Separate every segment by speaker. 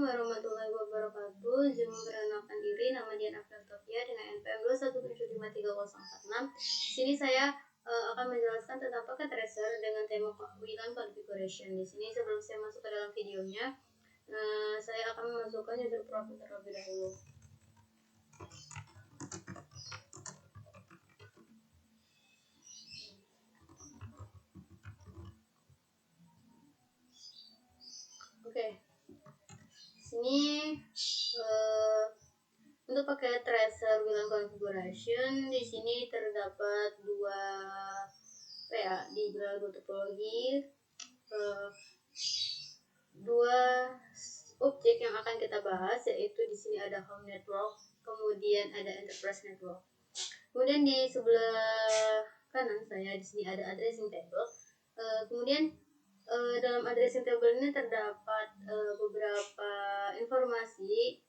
Speaker 1: warahmatullahi wabarakatuh. Izin memperkenalkan diri, nama Dian Afiatofia dengan NPM 217533046. Di sini saya akan menjelaskan tentang paket tracer dengan tema WLAN configuration. Di sini sebelum saya masuk ke dalam videonya, saya akan memasukkan user profile terlebih dahulu. Oke. Sini untuk paket tracer WLAN configuration di sini terdapat dua di dalam topologi dua objek yang akan kita bahas, yaitu di sini ada home network, kemudian ada enterprise network. Kemudian di sebelah kanan saya di sini ada addressing table. Kemudian dalam addressing table ini terdapat beberapa informasi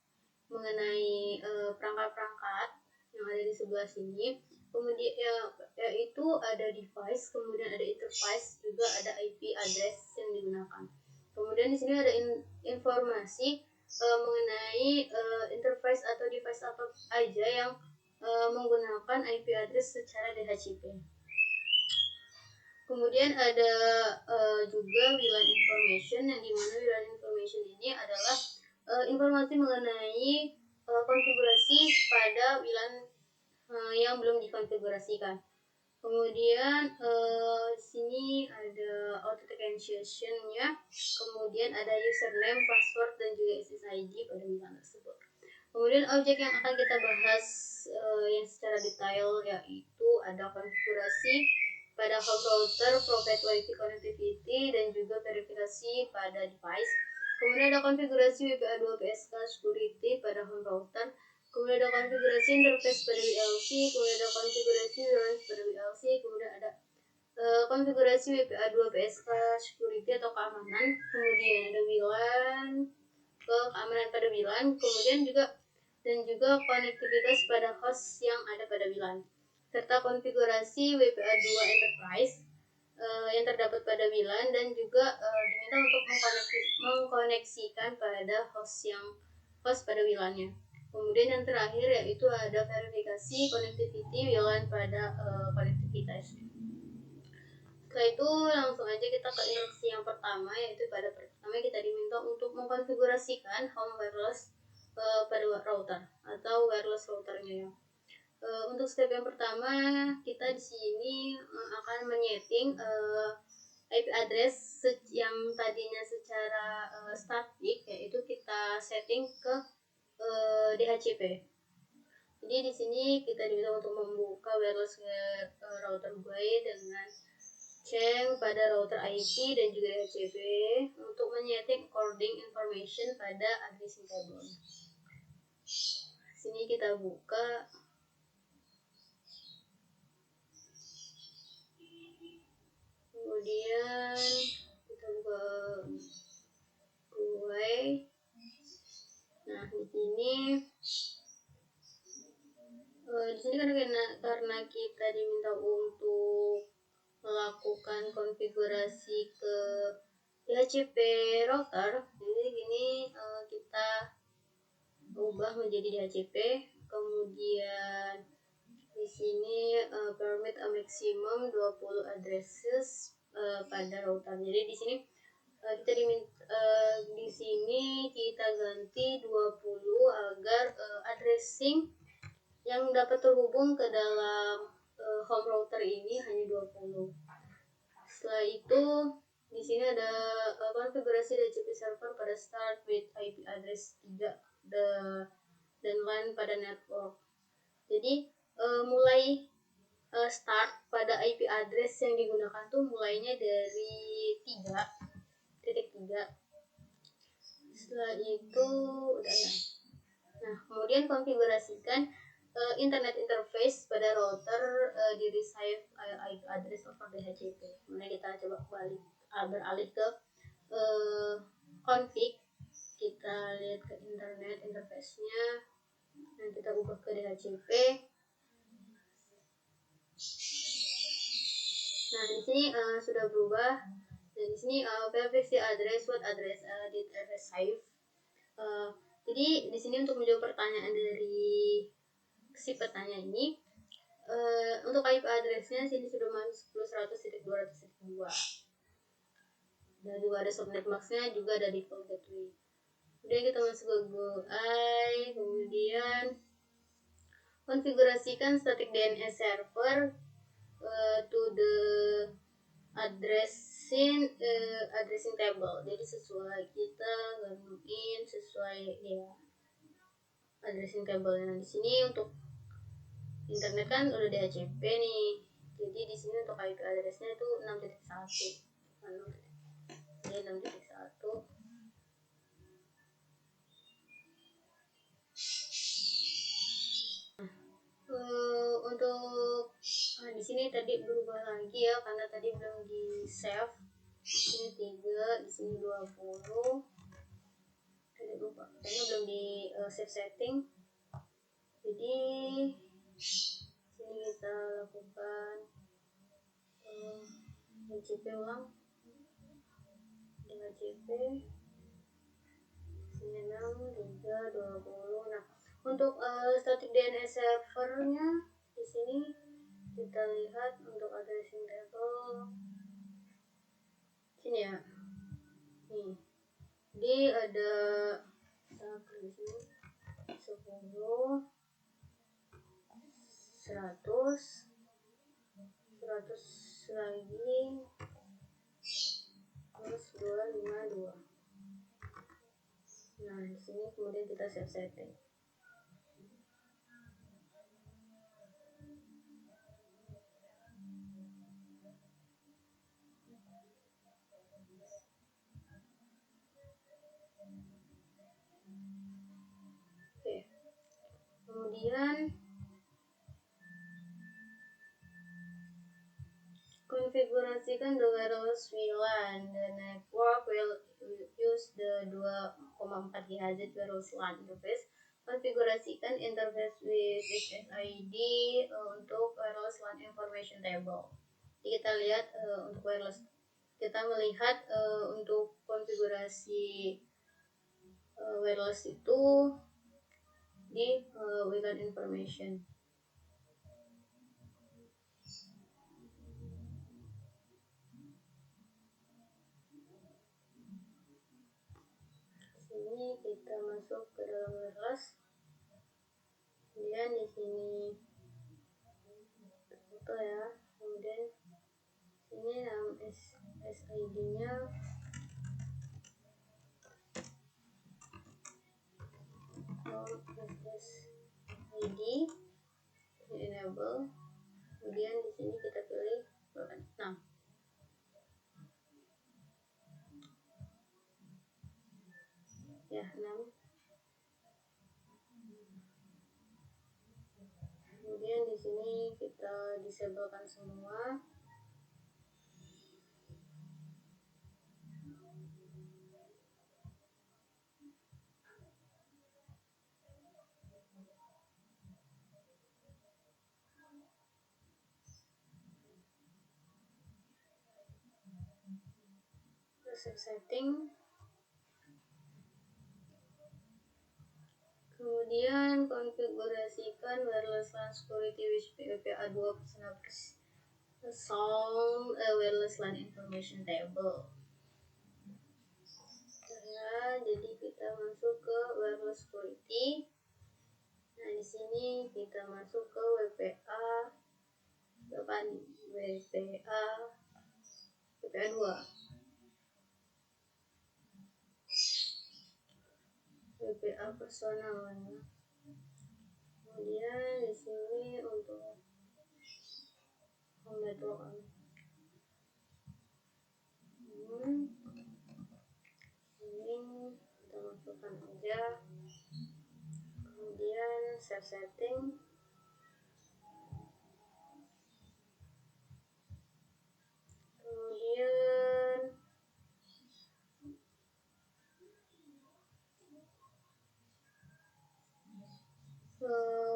Speaker 1: mengenai perangkat-perangkat yang ada di sebelah sini. Kemudian yaitu ada device, kemudian ada interface, juga ada IP address yang digunakan. Kemudian di sini ada informasi mengenai interface atau device apa aja yang menggunakan IP address secara DHCP. Kemudian ada juga WLAN information, yang dimana WLAN information ini adalah informasi mengenai konfigurasi pada WLAN yang belum dikonfigurasikan. Kemudian sini ada authentication-nya, kemudian ada username, password, dan juga SSID pada WLAN tersebut. Kemudian objek yang akan kita bahas yang secara detail yaitu ada konfigurasi pada home router, provide Wi-Fi connectivity, dan juga verifikasi pada device. Kemudian ada konfigurasi WPA2 PSK security pada home router. Kemudian ada konfigurasi interface pada WLC, kemudian ada konfigurasi WLAN pada WLC, kemudian ada konfigurasi WPA2 PSK security atau keamanan, kemudian ada WLAN keamanan pada WLAN, kemudian juga konektivitas pada host yang ada pada WLAN, serta konfigurasi WPA2 enterprise yang terdapat pada WLAN, dan juga diminta untuk mengkoneksikan pada host pada WLAN-nya. Kemudian yang terakhir yaitu ada verifikasi connectivity WLAN pada konektivitas. Setelah itu langsung aja kita ke instruksi yang pertama, yaitu pada pertama kita diminta untuk mengkonfigurasikan home wireless pada router atau wireless routernya. Untuk step yang pertama, kita di sini akan menyeting IP address yang tadinya secara static, yaitu kita setting ke DHCP. Jadi di sini kita diminta untuk membuka wireless router gue dengan ceng pada router IP dan juga DHCP untuk menyeting according information pada addressing table. Sini kita buka. Kemudian kita buka GUI. Nah, di sini karena kita diminta untuk melakukan konfigurasi ke DHCP router, jadi gini kita ubah menjadi DHCP. Kemudian di sini permit a maximum 20 addresses pada router. Jadi di sini kita di sini kita ganti 20 agar addressing yang dapat terhubung ke dalam home router ini hanya 20. Setelah itu di sini ada konfigurasi DHCP server pada start with IP address 3 dan LAN pada network. Jadi mulai start pada IP address yang digunakan tuh mulainya dari 3.3. Setelah itu udah ya. Nah, kemudian konfigurasikan internet interface pada router di receive IP address over DHCP. Kemudian kita coba beralih ke config. Kita lihat ke internet interface-nya dan kita ubah ke DHCP. Nah, di sini sudah berubah. Dan di sini verifikasi address, what address did receive. Jadi di sini untuk menjawab pertanyaan dari si pertanyaan ini, untuk IP address-nya sini sudah masuk 10.100.200.2. Dan juga ada subnet mask-nya, juga ada default gateway. Kemudian kita masuk ke GUI, kemudian konfigurasikan static DNS server to the addressing table. Jadi sesuai kita gabungin sesuai ya addressing table. Nah, di sini untuk internet kan udah DHCP nih. Jadi di sini untuk IP address-nya itu 6.1. Jadi 6.1. Untuk di sini tadi berubah lagi ya, karena tadi belum di save. Di sini 3, di sini 20. Tadi lupa, kayaknya belum di save setting. Jadi sini kita lakukan DHCP ulang. DHCP sini 6, 3, 20. Nah, untuk static DNS servernya di sini kita lihat untuk addressing table sini ya. Nih. Jadi ada di sini 10, 100 lagi, terus 252. Nah, di sini kemudian kita save setting. Oke. Kemudian konfigurasikan the wireless WLAN. The network will use the 2,4 GHz wireless LAN interface. Konfigurasikan interface with SSID untuk wireless LAN information table. Jadi kita lihat untuk wireless, kita melihat untuk konfigurasi wireless itu di WLAN information. Sini kita masuk ke dalam wireless. Kemudian di sini foto ya. Kemudian sini SID-nya SSID enable. Kemudian di sini kita pilih 6. Ya, 6. Kemudian di sini kita disablekan semua. Terus setting. Kemudian konfigurasikan wireless LAN security with PWPA2 personal sound wireless LAN information table. Ya, jadi kita masuk ke wireless security. Nah, di sini kita masuk ke WPA berapa nih? WPA 2. WPA personal ya. Kemudian di sini untuk home network ini kita masukkan aja. Kemudian save setting. Kemudian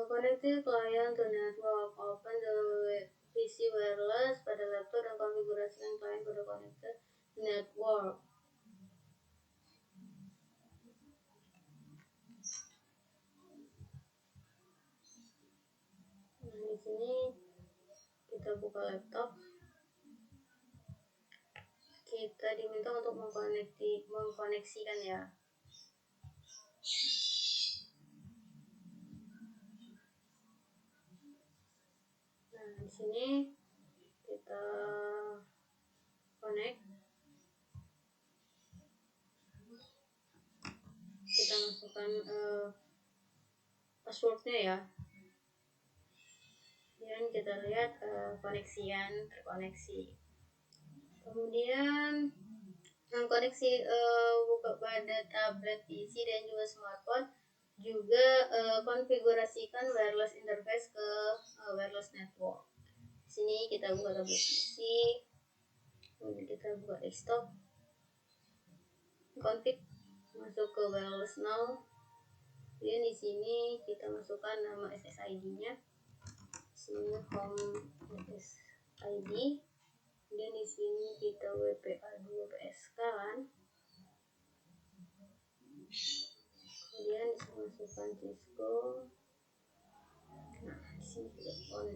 Speaker 1: connected client to network. Open the PC wireless pada laptop dan konfigurasikan client pada connected network. sini kita buka laptop, kita diminta untuk mengkoneksikan ya. Nah, di sini kita connect, kita masukkan passwordnya ya. Dan kita lihat terkoneksi. Kemudian mengkoneksi buka pada tablet PC dan juga smartphone, juga konfigurasikan wireless interface ke wireless network. Di sini kita buka tablet PC, kemudian kita buka desktop, config, masuk ke wireless now. Kemudian di sini kita masukkan nama SSID-nya. Di sini home SSID. Kemudian di sini kita WPA2 PSK kan. Kemudian masukkan Cisco. Nah, di sini kita on.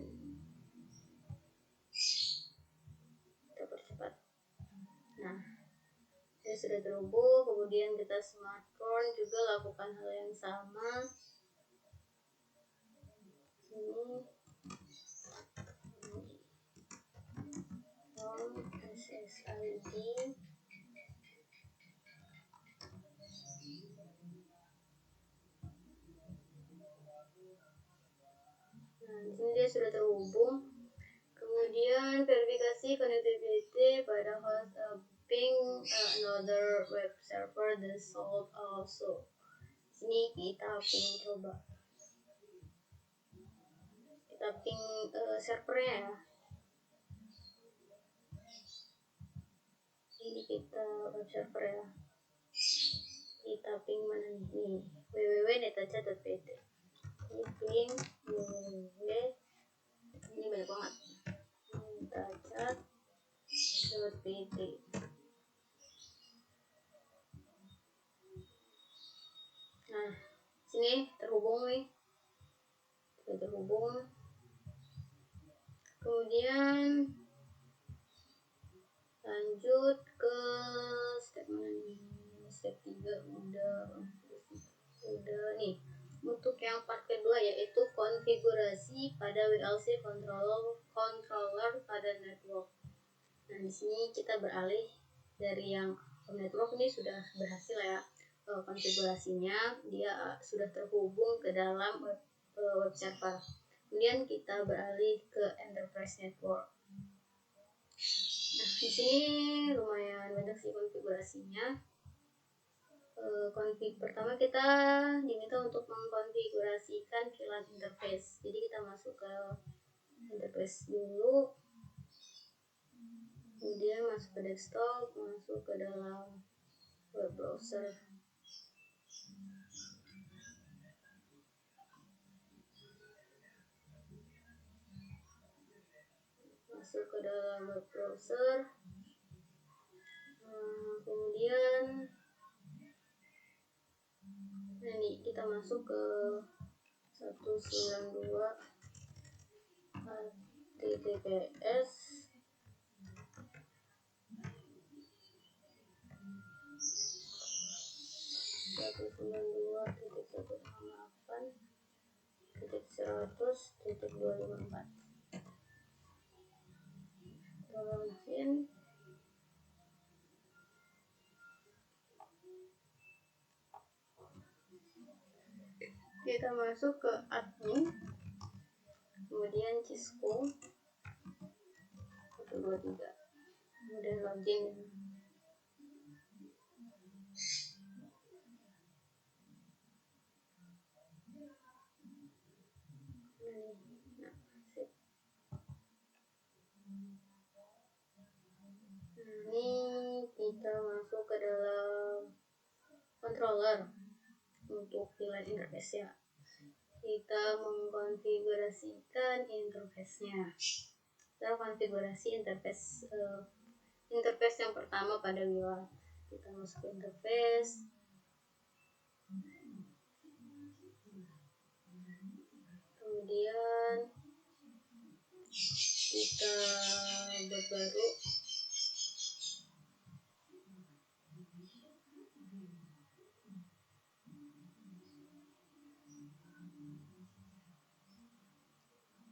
Speaker 1: Kita percepat. Nah, ini sudah terhubung. Kemudian kita smartphone juga lakukan hal yang sama. Sini SSID. Nah, di sini dia sudah terhubung. Kemudian verifikasi connectivity pada host ping another web server the salt also. Sini kita ping coba. Kita ping servernya ya. Ini kita web server ya. Kita ping mana nih? www.netaca.pt. Ini ping www. Ini banyak banget. Netaca.pt. Nah, sini terhubung nih. Sudah terhubung. Kemudian lanjut ke step mana nih? Step 3 udah nih. Untuk yang part kedua yaitu konfigurasi pada WLC controller pada network. Nah, di sini kita beralih dari yang network ini sudah berhasil ya konfigurasinya, dia sudah terhubung ke dalam web server. Kemudian kita beralih ke enterprise network. Nah, di sini lumayan banyak sih konfigurasinya. Pertama kita diminta untuk mengkonfigurasikan VLAN interface. Jadi kita masuk ke interface dulu, kemudian masuk ke desktop, masuk ke dalam web browser. Masuk ke dalam web browser. Kemudian ini kita masuk ke 192 https .192.168.100.254. Login. Kita masuk ke admin, kemudian Cisco 123, kemudian login. Ini kita masuk ke dalam controller untuk VLAN interface ya. Kita mengkonfigurasikan interface-nya. Kita konfigurasi interface yang pertama pada WLAN. Kita masuk ke interface. Kemudian kita buat baru.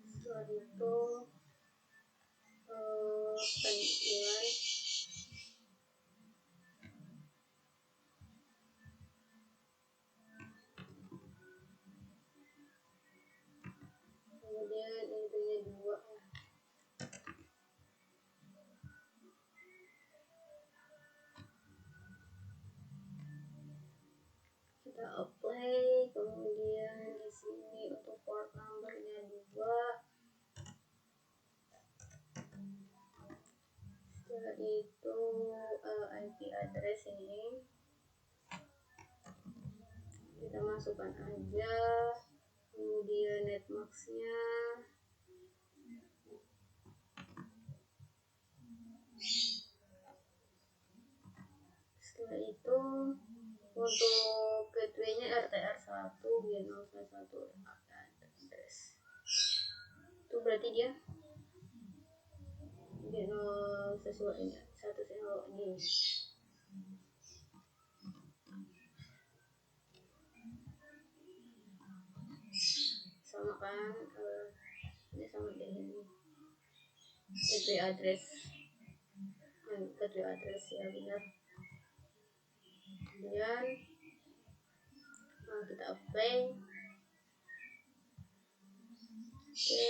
Speaker 1: Setelah itu penilaian kemudian intinya 2 ya. Kita apply, kemudian di sini untuk port numbernya 2. Setelah itu IP address ini kita masukkan aja, kemudian netmasknya setelah itu untuk gateway-nya RTR1 G011 address itu berarti dia G0 sesuai ini 1 ini sama kan, ini sama kayak ini gateway address ya benar. Kemudian kita apply. Oke.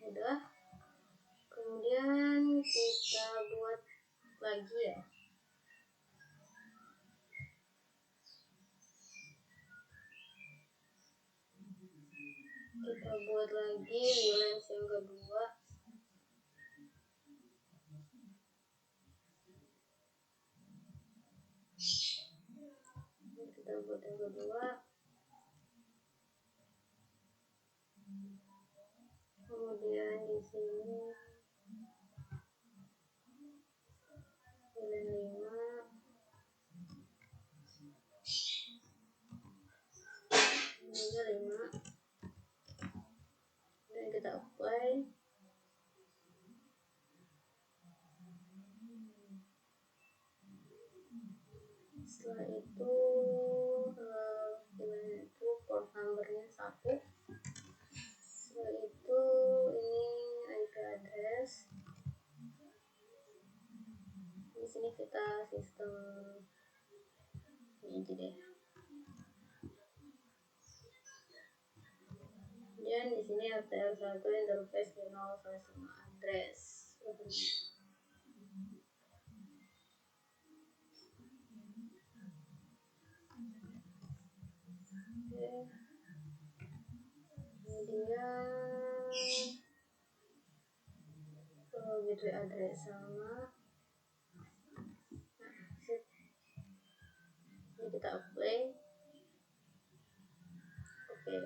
Speaker 1: Udah, kemudian kita buat lagi ya. Kita buat lagi VLANs yang kedua. Kita buat yang kedua. Kemudian di sini VLAN 5. Ini 5. Dan kita apply. Setelah itu VLAN itu port numbernya 1. Setelah itu ini IP address. Di sini kita sistem ini aja deh. Dan di sini RTR1 interface G011 address. Kemudian gateway address sama. Ini kita apply. Oke.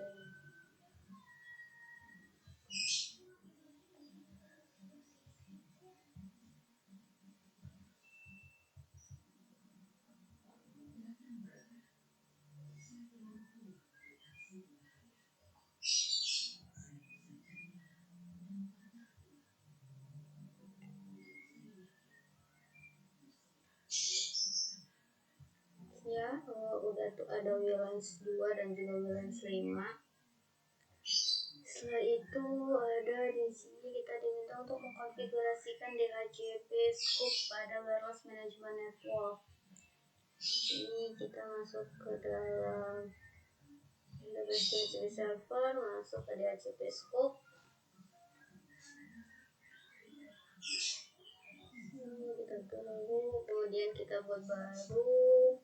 Speaker 1: Ya, udah tuh ada VLANs 2 dan juga VLANs 5. Setelah itu ada di sini kita diminta untuk mengkonfigurasikan DHCP scope pada wireless management network. Ini kita masuk ke dalam interface DHCP server, masuk ke DHCP scope. Ini kita tunggu, kemudian kita buat baru.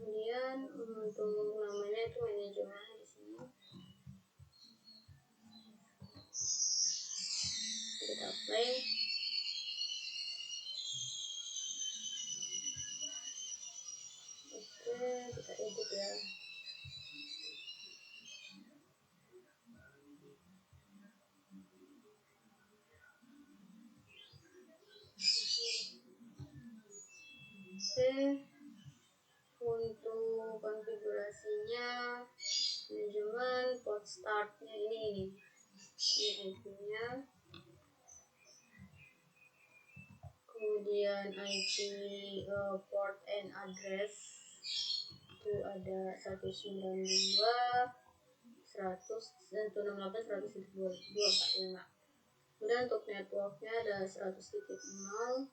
Speaker 1: Kemudian untuk namanya itu manajemen di sini. Kita apply. ya. Oke, untuk konfigurasinya manajemen port startnya ini IP-nya, kemudian IP port and address itu ada 192 100 dan 168 100.245. Kemudian untuk networknya ada 100.0.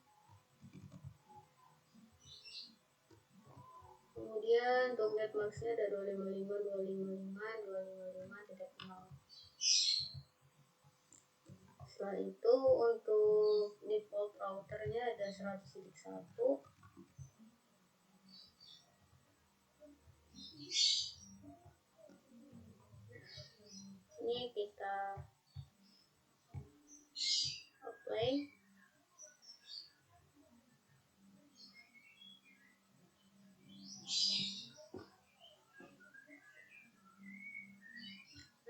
Speaker 1: Kemudian untuk netmasknya ada 255.255.255.0. Setelah itu untuk default routernya ada 100.1. Ini kita apply.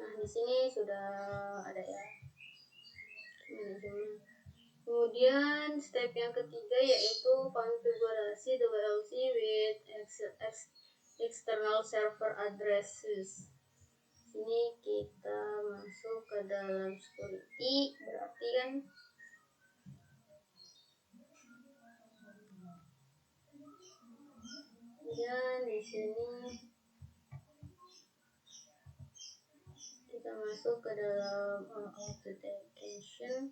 Speaker 1: Nah, di sini sudah ada ya manajemen. Kemudian step yang ketiga yaitu konfigurasi the WLC with external server addresses. Sini kita masuk ke dalam security, berarti kan dan di sini kita masuk ke dalam authentication.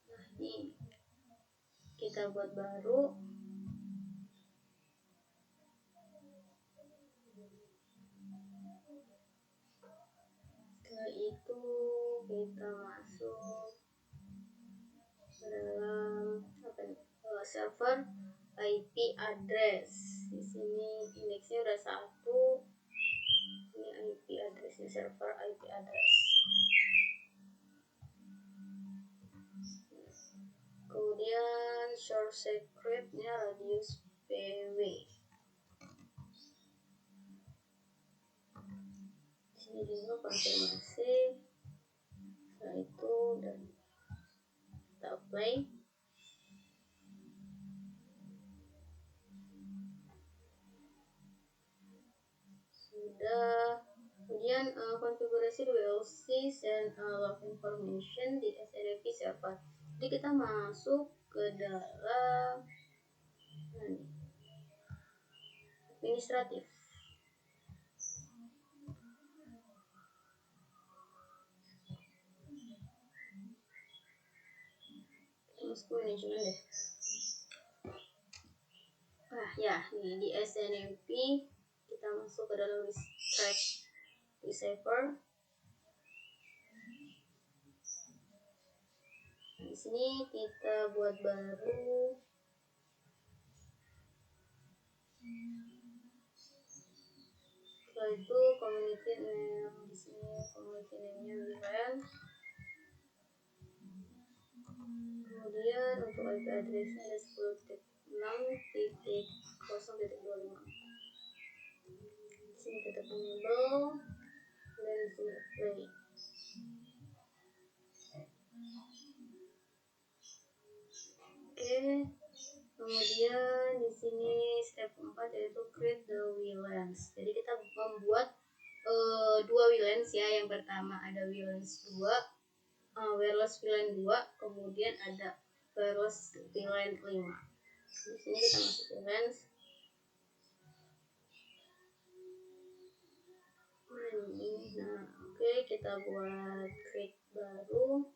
Speaker 1: Nah, ini kita buat baru. Setelah itu kita masuk ke dalam server IP address. Di sini indeksnya udah 1. Ini IP addressnya, server IP address. Kemudian short secretnya radius PW. Sini juga konfirmasi. Setelah itu dan kita apply. Sudah. Kemudian konfigurasi WLC and log information di SNMP server. Jadi kita masuk ke dalam administratif. Masuk manajemen deh. Ya, di SNMP kita masuk ke dalam track receiver. Di sini kita buat baru. Setelah itu community name, di sini community name-nya WLAN. Kemudian untuk IP address-nya ada 10.6.0.25. Di sini kita enable dan di sini apply. Oke. Kemudian di sini step 4 yaitu create the WLANs. Jadi kita membuat dua WLANs ya. Yang pertama ada WLANs 2, wireless WLAN 2, kemudian ada wireless WLAN 5. Di sini kita masuk WLANs. Nah, oke, kita buat create baru.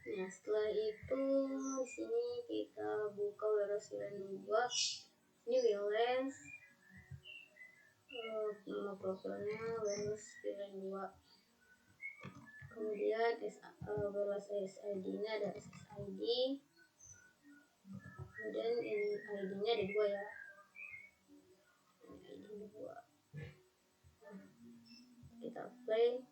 Speaker 1: Nah, setelah itu di sini kita buka wireless WLAN 2. Ini WLAN. Nama profilnya wireless WLAN 2. Kemudian wireless SSID-nya ada SSID. Kemudian ini ID-nya ada 2 ya. ID 2. Kita play.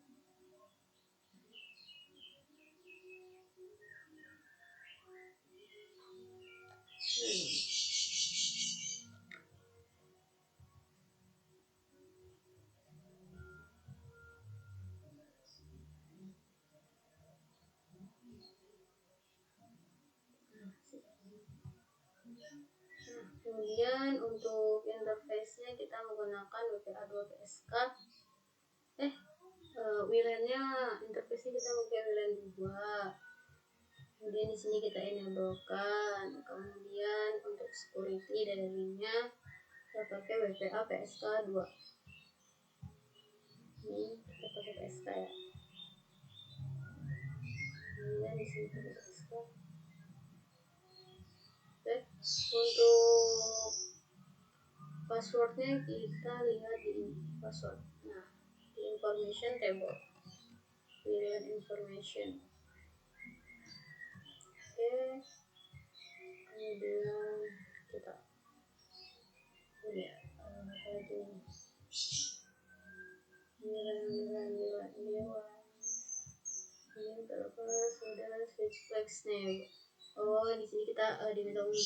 Speaker 1: Kemudian untuk interface-nya kita menggunakan WPA2PSK. WLAN-nya interface-nya kita pakai WLAN 2. Kemudian di sini kita enablekan. Kemudian untuk security darinya kita pakai WPA PSK 2. Ini kita pakai PSK ya. Kemudian di sini kita PSK. Oke, untuk passwordnya kita lihat di ini, password. Nah, di information table, WLAN information. Oke, kemudian kita WLAN terlepas sudah switch flex name. Di sini kita diminta untuk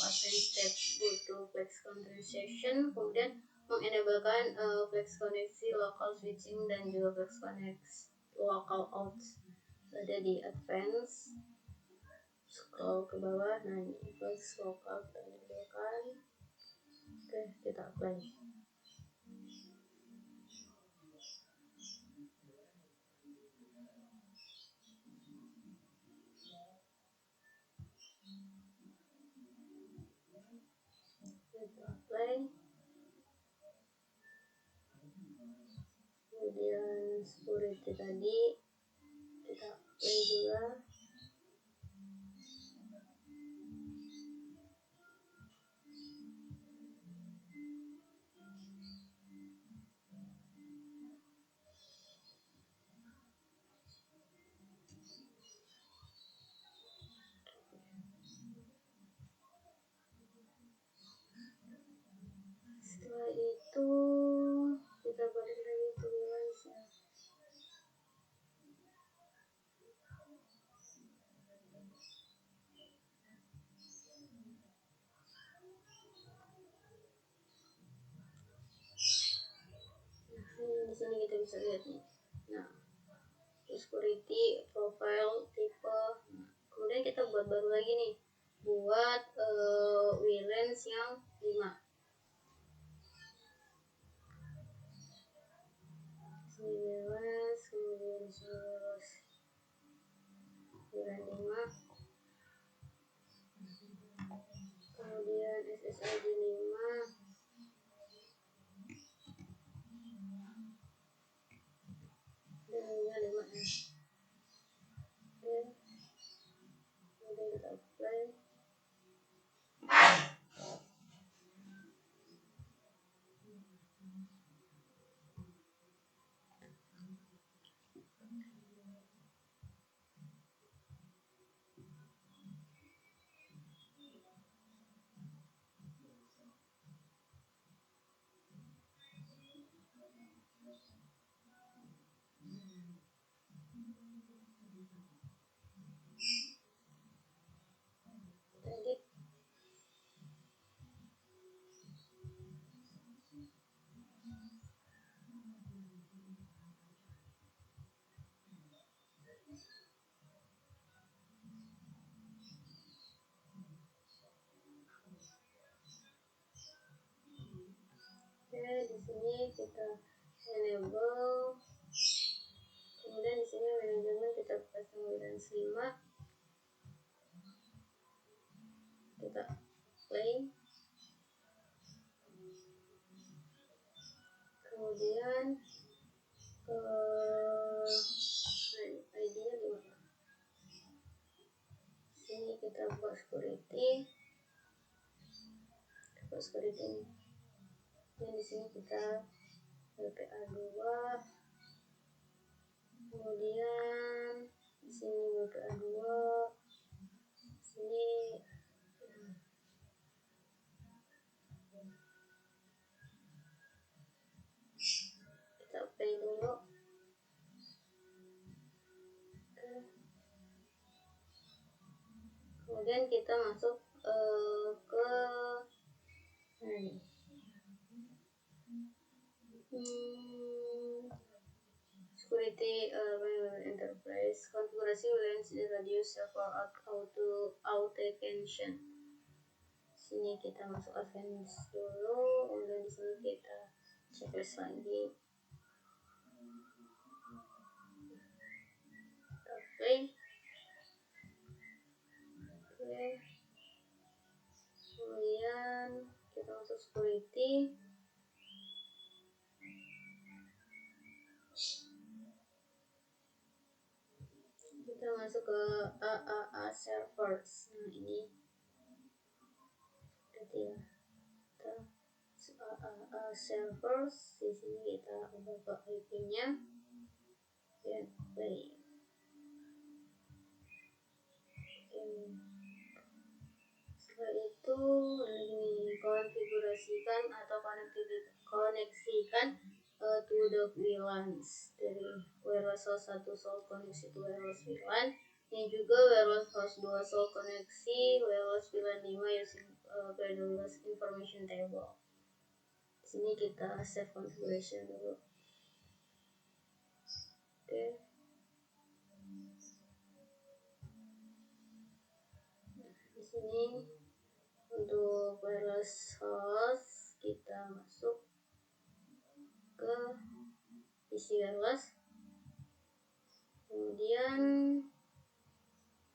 Speaker 1: advanced step, butuh flex conversation, kemudian mengenablekan flex koneksi local switching dan juga flex connect local out. Ada di advance, scroll ke bawah. Nah, ini flex local kita enablekan. Oke, kita apply. Kemudian security tadi kita play juga. Setelah itu kita balik lagi ke WLAN-nya. Di sini kita bisa lihat nih. Nah, security, profile, tipe. Kemudian kita buat baru lagi nih, buat WLAN yang 5. WLAN, kemudian WLAN 5, kemudian SSID 5, dan juga 5 ya. Kemudian kita apply. Tadi di sini kita enable. Kemudian di sini manajemen kita pasang WLAN 5. Kita play. Kemudian ID-nya 5. Sini kita buat security. Ini. Dan di sini kita WPA 2. Kemudian di sini WPA 2. Sini kita play dulu. Kemudian kita masuk ke security enterprise konfigurasi WLAN radio server authentication. Sini kita masuk advance dulu, kemudian di sini kita checklist lagi. Oke. Kemudian kita masuk security. Kita masuk ke AAA servers. Nah ini berarti ya. Kita AAA servers. Di sini kita ubah ke IP-nya dan play. Setelah itu ini konfigurasikan atau koneksikan to the VLANs dari wireless host 1 soal koneksi to wireless VLAN. Ini juga wireless host 2 soal koneksi wireless VLAN 5 using wireless information table. Di sini kita save configuration dulu. Oke. Di sini untuk wireless host kita masuk ke PC wireless, kemudian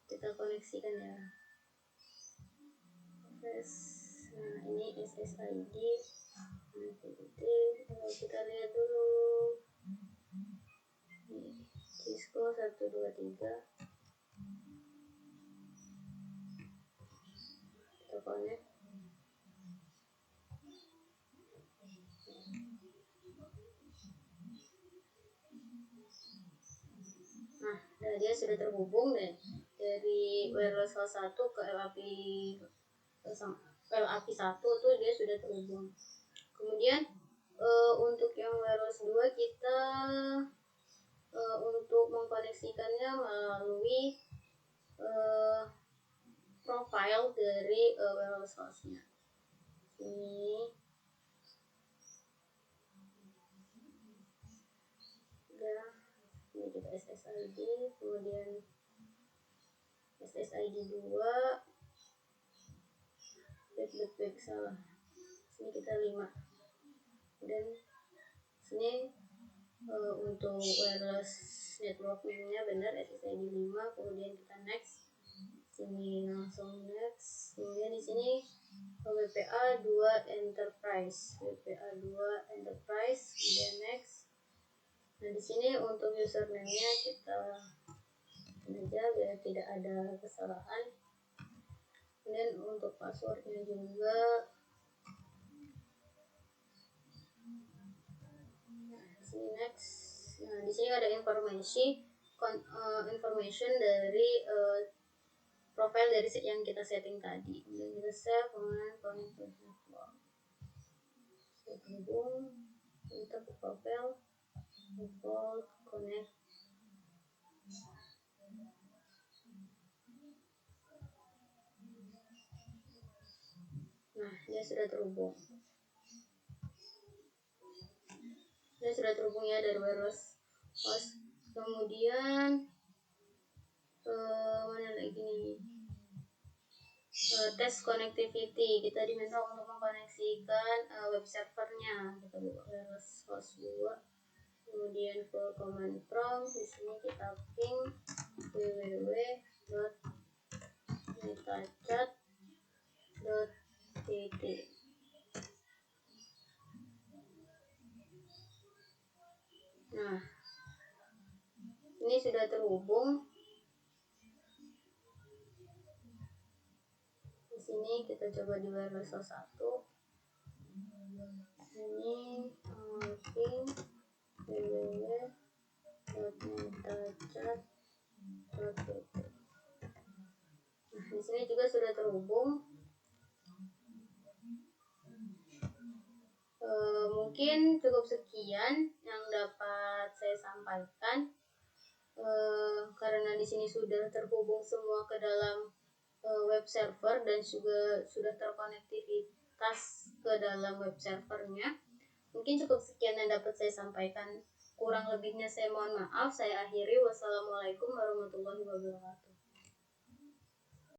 Speaker 1: kita koneksikan ya. Nah ini SSID. Kita lihat dulu. Cisco 123. Kita connect. Nah, dia sudah terhubung deh dari wireless host 1 ke LAP 1 tuh dia sudah terhubung. Kemudian untuk yang wireless 2 kita untuk mengkoneksikannya melalui profile dari wireless hostnya. Ini kita SSID, kemudian SSID 2 back salah, sini kita 5, dan sini untuk wireless network name-nya benar SSID 5, kemudian kita next, sini langsung next, kemudian di sini WPA 2 enterprise, kemudian next. Nah di sini untuk username-nya kita aja biar tidak ada kesalahan. Kemudian untuk passwordnya juga. Nah di sini next. Nah di sini ada information dari profile dari yang kita setting tadi. Kemudian kita save, kemudian connect to network. Hubung, kita ke profile, default, connect. Nah, dia sudah terhubung. Dia sudah terhubung ya dari wireless host. Kemudian mana lagi nih? Tes connectivity. Kita diminta untuk mengkoneksikan web servernya. Kita buka wireless host 2. Kemudian ke command prompt. Di sini kita ping www.metachat.pt. Nah, ini sudah terhubung. Di sini kita coba di wireless host 1. Ini ping www.metachat.pt. Nah, di sini juga sudah terhubung. Mungkin cukup sekian yang dapat saya sampaikan. Karena di sini sudah terhubung semua ke dalam web server dan juga sudah terkonektivitas ke dalam web servernya. Mungkin cukup sekian yang dapat saya sampaikan. Kurang lebihnya saya mohon maaf. Saya akhiri. Wassalamualaikum warahmatullahi wabarakatuh.